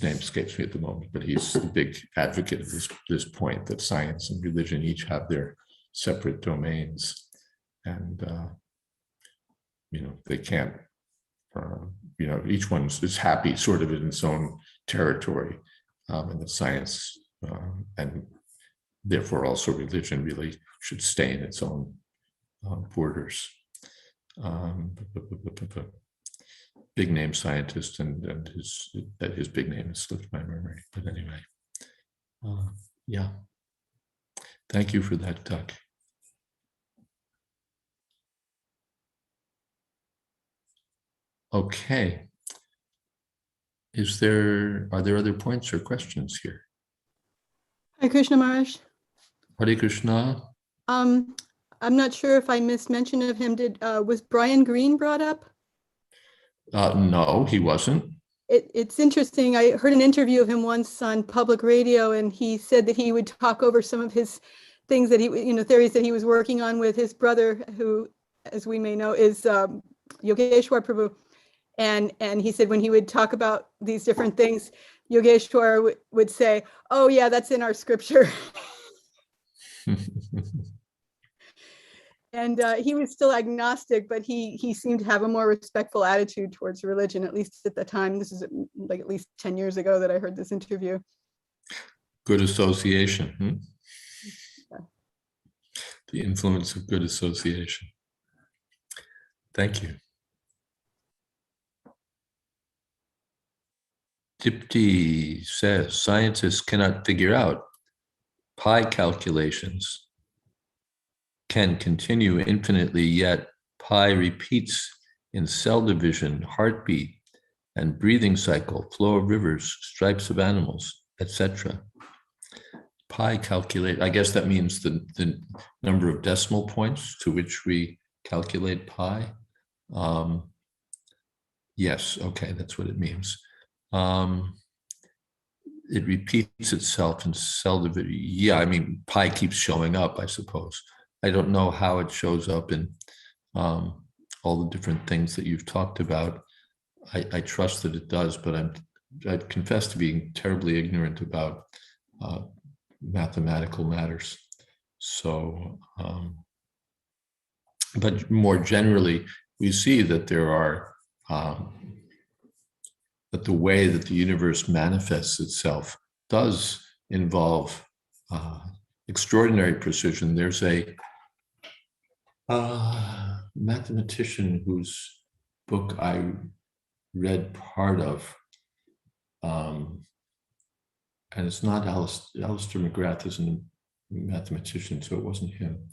name escapes me at the moment, but he's a big advocate of this point that science and religion each have their separate domains, and they can't. Each one is happy sort of in its own territory, and the science and therefore also religion really should stay in its own borders. Big name scientist and his big name has slipped my memory, but anyway, yeah. Thank you for that, Doug. Okay. Are there other points or questions here? Hare Krishna Maharaj. Hare Krishna. I'm not sure if I missed mention of him. Was Brian Greene brought up? No, he wasn't. It's interesting. I heard an interview of him once on public radio, and he said that he would talk over some of his things that theories that he was working on with his brother, who, as we may know, is Yogeshwar Prabhu. And he said when he would talk about these different things, Yogeshwar would say, "Oh yeah, that's in our scripture." And he was still agnostic, but he seemed to have a more respectful attitude towards religion, at least at the time. This is like at least 10 years ago that I heard this interview. Good association. Yeah. The influence of good association. Thank you. Dipti says, scientists cannot figure out pi calculations can continue infinitely, yet pi repeats in cell division, heartbeat, and breathing cycle, flow of rivers, stripes of animals, etc. Pi calculate, I guess that means the number of decimal points to which we calculate pi. Yes, okay, that's what it means. It repeats itself in cell division. Yeah, I mean, pi keeps showing up, I suppose. I don't know how it shows up in all the different things that you've talked about. I trust that it does, but I confess to being terribly ignorant about mathematical matters. So, but more generally, we see that there are, that the way that the universe manifests itself does involve extraordinary precision. There's a mathematician whose book I read part of, and it's not Alistair McGrath isn't a mathematician, so it wasn't him.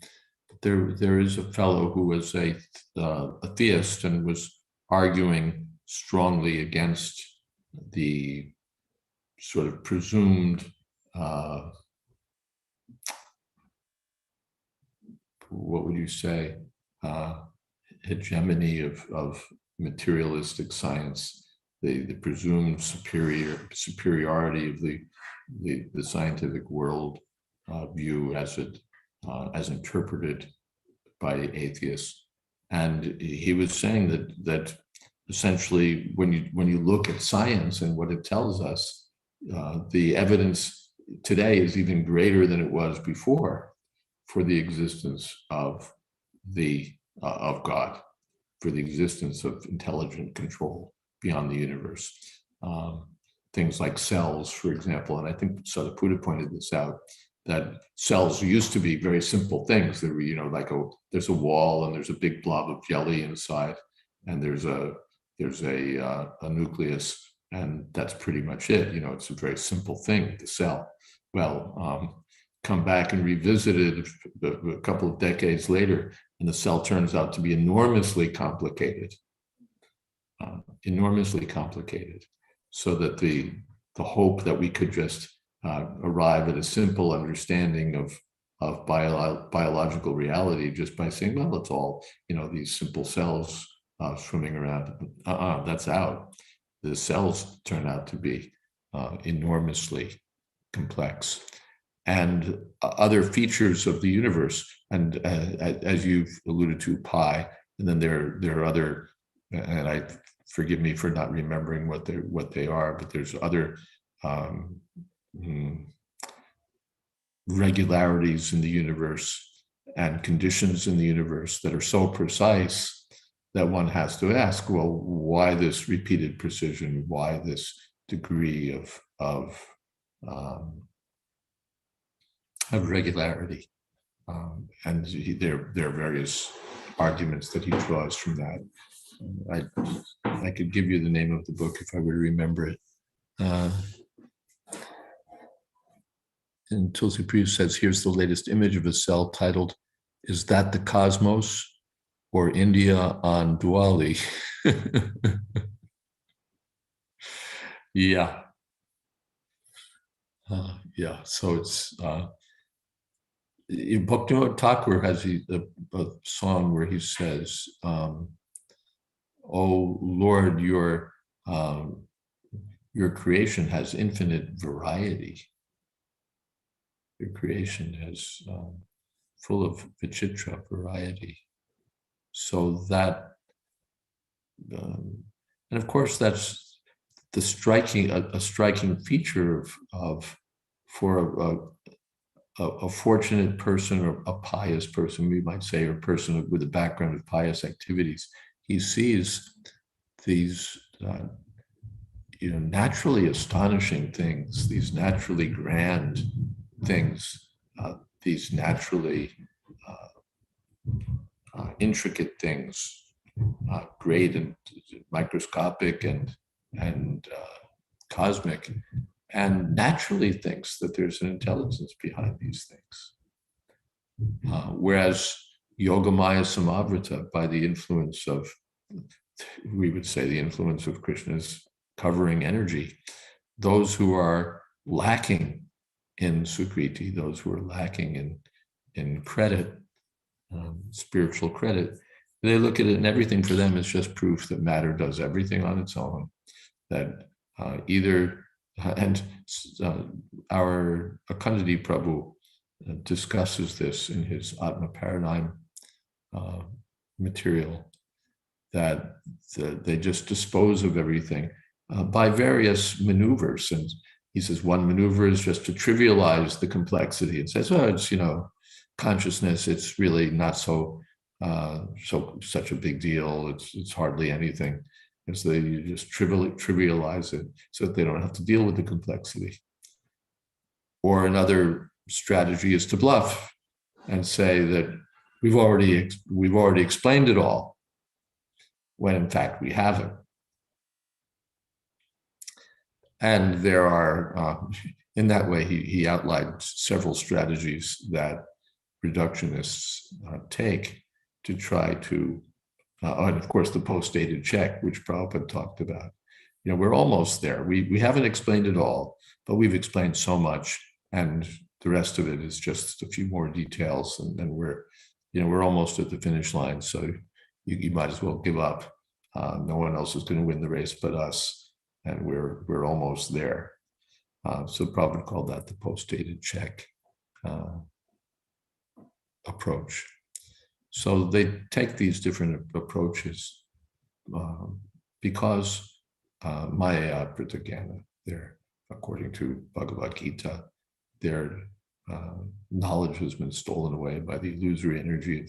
But there is a fellow who was a theist and was arguing strongly against the sort of presumed what would you say, hegemony of materialistic science, the presumed superiority of the scientific world view as interpreted by atheists. And he was saying that essentially when you look at science and what it tells us, the evidence today is even greater than it was before for the existence of God, for the existence of intelligent control beyond the universe. Things like cells, for example, and I think Sariputta pointed this out, that cells used to be very simple things. There were, like there's a wall and there's a big blob of jelly inside, and there's a nucleus, and that's pretty much it. It's a very simple thing, the cell. Well, come back and revisit it a couple of decades later, and the cell turns out to be enormously complicated, so that the hope that we could just arrive at a simple understanding of biological reality just by saying, well, it's all, these simple cells swimming around. That's out. The cells turn out to be enormously complex. And other features of the universe, and as you've alluded to, pi, and then there are other, and forgive me for not remembering what they are, but there's other regularities in the universe and conditions in the universe that are so precise that one has to ask, well, why this repeated precision? Why this degree of regularity? And there are various arguments that he draws from that. I could give you the name of the book if I would remember it. And Tulsi Priya says, here's the latest image of a cell titled, "Is That the Cosmos or India on Diwali?" Yeah. Yeah, so it's, Bhaktivinoda Thakur has a song where he says, "Oh Lord, your creation has infinite variety. Your creation is full of vichitra, variety." So that, and of course, that's a striking feature for a fortunate person, or a pious person, we might say, or a person with a background of pious activities. He sees these naturally astonishing things, these naturally grand things, these naturally intricate things, great and microscopic and cosmic, and naturally thinks that there's an intelligence behind these things. Whereas Yogamaya Samavrata, by the influence of, we would say, the influence of Krishna's covering energy, those who are lacking in Sukriti, those who are lacking in credit, spiritual credit, they look at it and everything for them is just proof that matter does everything on its own. That our Akhandadi Prabhu discusses this in his Atma Paradigm material, that they just dispose of everything by various maneuvers. And he says one maneuver is just to trivialize the complexity and says, well, it's, consciousness, it's really not such a big deal. It's hardly anything. And so they just trivialize it so that they don't have to deal with the complexity. Or another strategy is to bluff and say that we've already explained it all, when in fact we haven't. And there are, in that way, he outlined several strategies that reductionists take to try to, and of course the post-dated check, which Prabhupada talked about. You know, we're almost there. We haven't explained it all, but we've explained so much, and the rest of it is just a few more details, and then we're almost at the finish line. So you might as well give up. No one else is going to win the race but us, and we're almost there. So Prabhupada called that the post-dated check approach. So they take these different approaches because Maya Pritagana, according to Bhagavad Gita, their knowledge has been stolen away by the illusory energy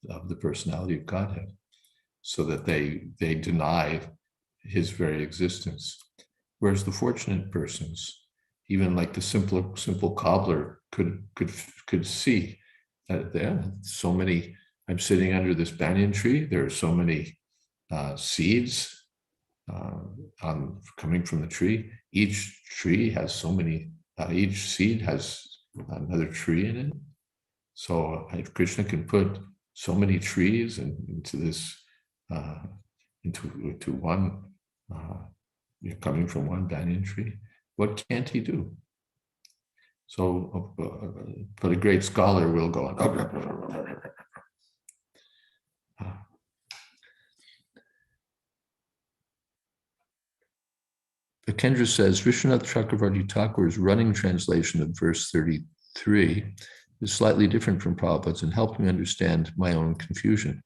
of the personality of Godhead, so that they deny his very existence. Whereas the fortunate persons, even like the simple cobbler, could see that there are so many. I'm sitting under this banyan tree. There are so many seeds coming from the tree. Each tree has so many. Each seed has another tree in it. So if Krishna can put so many trees into this, into one, coming from one banyan tree, what can't he do? So, but a great scholar will go on. Kendra says, Vishwanath Chakravarti Thakur's running translation of verse 33 is slightly different from Prabhupada's and helped me understand my own confusion.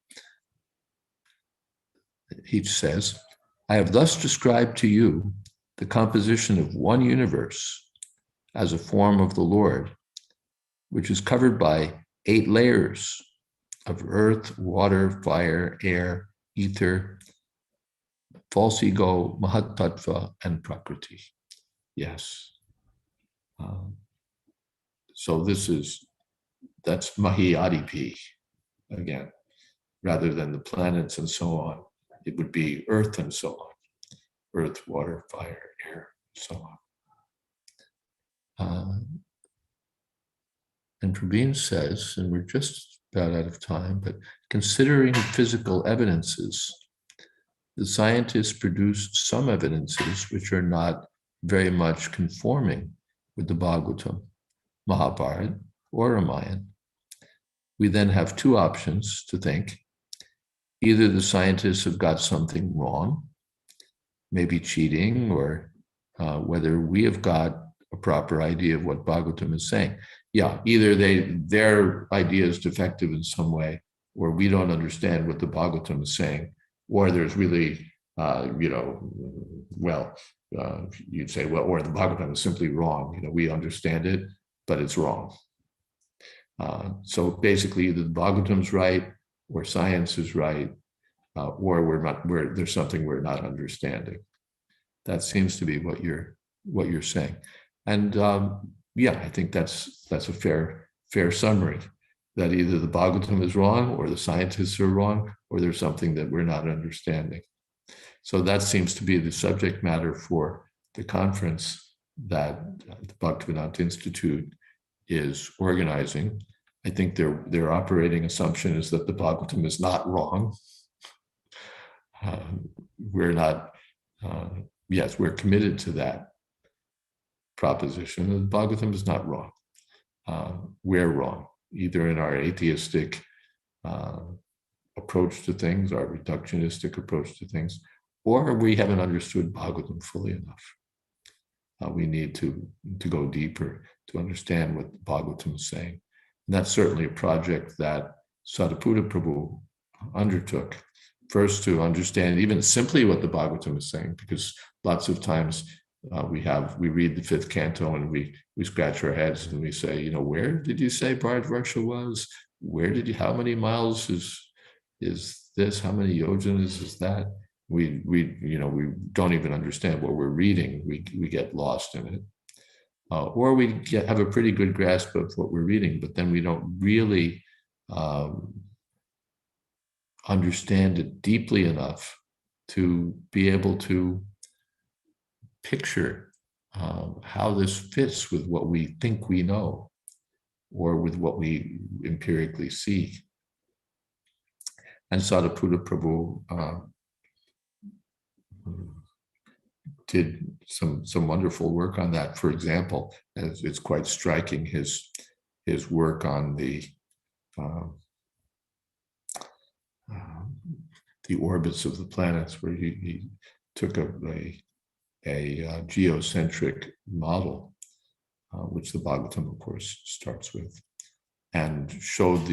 He says, I have thus described to you the composition of one universe as a form of the Lord, which is covered by 8 layers of earth, water, fire, air, ether, false ego, Mahatattva, and Prakriti. Yes. So that's Mahi Adipi again, rather than the planets and so on. It would be earth and so on. Earth, water, fire, air, so on. And Praveen says, and we're just about out of time, but considering physical evidences, the scientists produced some evidences which are not very much conforming with the Bhagavatam, Mahabharata, or Ramayana. We then have 2 options to think. Either the scientists have got something wrong, maybe cheating, or whether we have got a proper idea of what Bhagavatam is saying. Yeah, either their idea is defective in some way, or we don't understand what the Bhagavatam is saying, or there's really, you'd say, well, or the Bhagavatam is simply wrong. We understand it, but it's wrong. So basically, either the Bhagavatam's right, or science is right, or there's something we're not understanding. That seems to be what you're saying, and I think that's a fair summary. That either the Bhagavatam is wrong, or the scientists are wrong, or there's something that we're not understanding. So that seems to be the subject matter for the conference that the Bhaktivedanta Institute is organizing. I think their operating assumption is that the Bhagavatam is not wrong. We're not, yes, we're committed to that proposition. The Bhagavatam is not wrong. We're wrong, either in our atheistic approach to things, our reductionistic approach to things, or we haven't understood Bhagavatam fully enough. We need to go deeper to understand what Bhagavatam is saying. And that's certainly a project that Sadhaputta Prabhu undertook. First, to understand even simply what the Bhagavatam is saying, because lots of times we read the fifth canto and we scratch our heads and we say, where did you say Bharatvarsha was? How many miles is this? How many yojanas is that? We don't even understand what we're reading. We get lost in it. Or we have a pretty good grasp of what we're reading, but then we don't really understand it deeply enough to be able to picture how this fits with what we think we know or with what we empirically see. And Sadhaputta Prabhu did some wonderful work on that. For example, it's quite striking, his work on the orbits of the planets, where he took a geocentric model, which the Bhagavatam, of course, starts with, and showed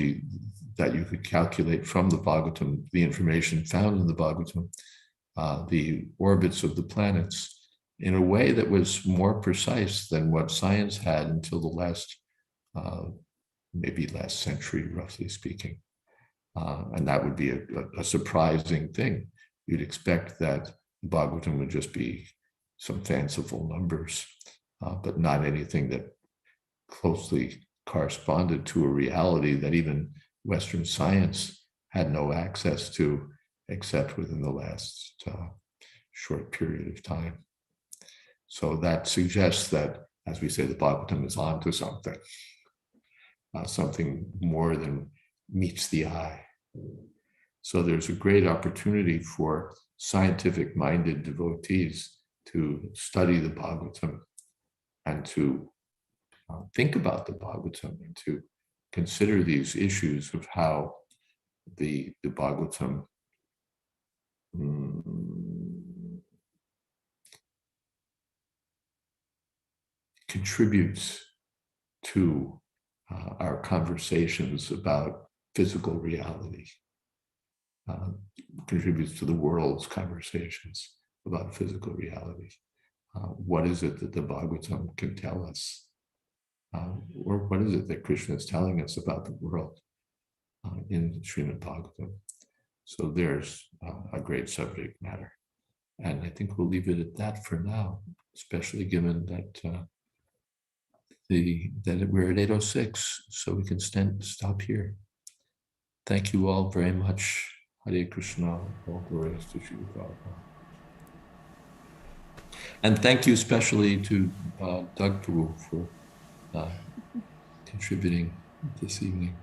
that you could calculate from the Bhagavatam, the information found in the Bhagavatam, the orbits of the planets in a way that was more precise than what science had until the maybe last century, roughly speaking. And that would be a surprising thing. You'd expect that the Bhagavatam would just be some fanciful numbers, but not anything that closely corresponded to a reality that even Western science had no access to, except within the last short period of time. So that suggests that, as we say, the Bhagavatam is onto something, something more than meets the eye. So there's a great opportunity for scientific-minded devotees to study the Bhagavatam and to think about the Bhagavatam and to consider these issues of how the Bhagavatam contributes to our conversations about physical reality, contributes to the world's conversations about physical reality. What is it that the Bhagavatam can tell us? Or what is it that Krishna is telling us about the world in Srimad Bhagavatam? So there's a great subject matter. And I think we'll leave it at that for now, especially given that we're at 8:06, so we can stop here. Thank you all very much. Hare Krishna, all glories to Sri Prabhupada. And thank you especially to Doug Prabhu for contributing this evening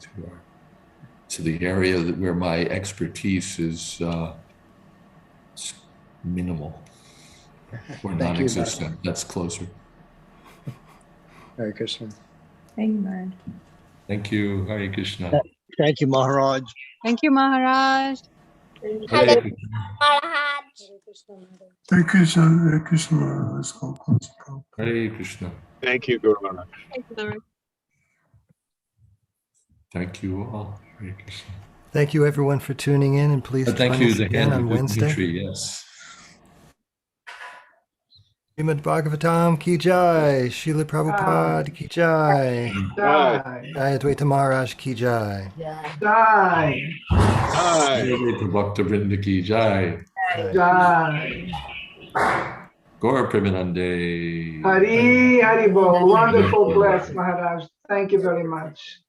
to the area where my expertise is minimal or non-existent. That's closer. Hare Krishna. Thank you, Maharaj. Thank you. Hare Krishna. Thank you, Maharaj. Thank you, Maharaj. Hare Krishna. Hare Krishna, Hare Krishna. Let's go. Hare Krishna. Thank you, Guru Maharaj. Thank you, Maharaj. Thank you all. Hare Krishna. Thank you, everyone, for tuning in, and please Thank join you, us the again hand on of Wednesday. Dimitri, yes. Srimad Bhagavatam ki jai, Srila Prabhupada ki jai, Jayadvaita Maharaj ki jai. Hi. Bhakta Vrinda ki jai. Jai. Gaur Premanande. Hari Bol. Wonderful, blessed Maharaj. Thank you very much.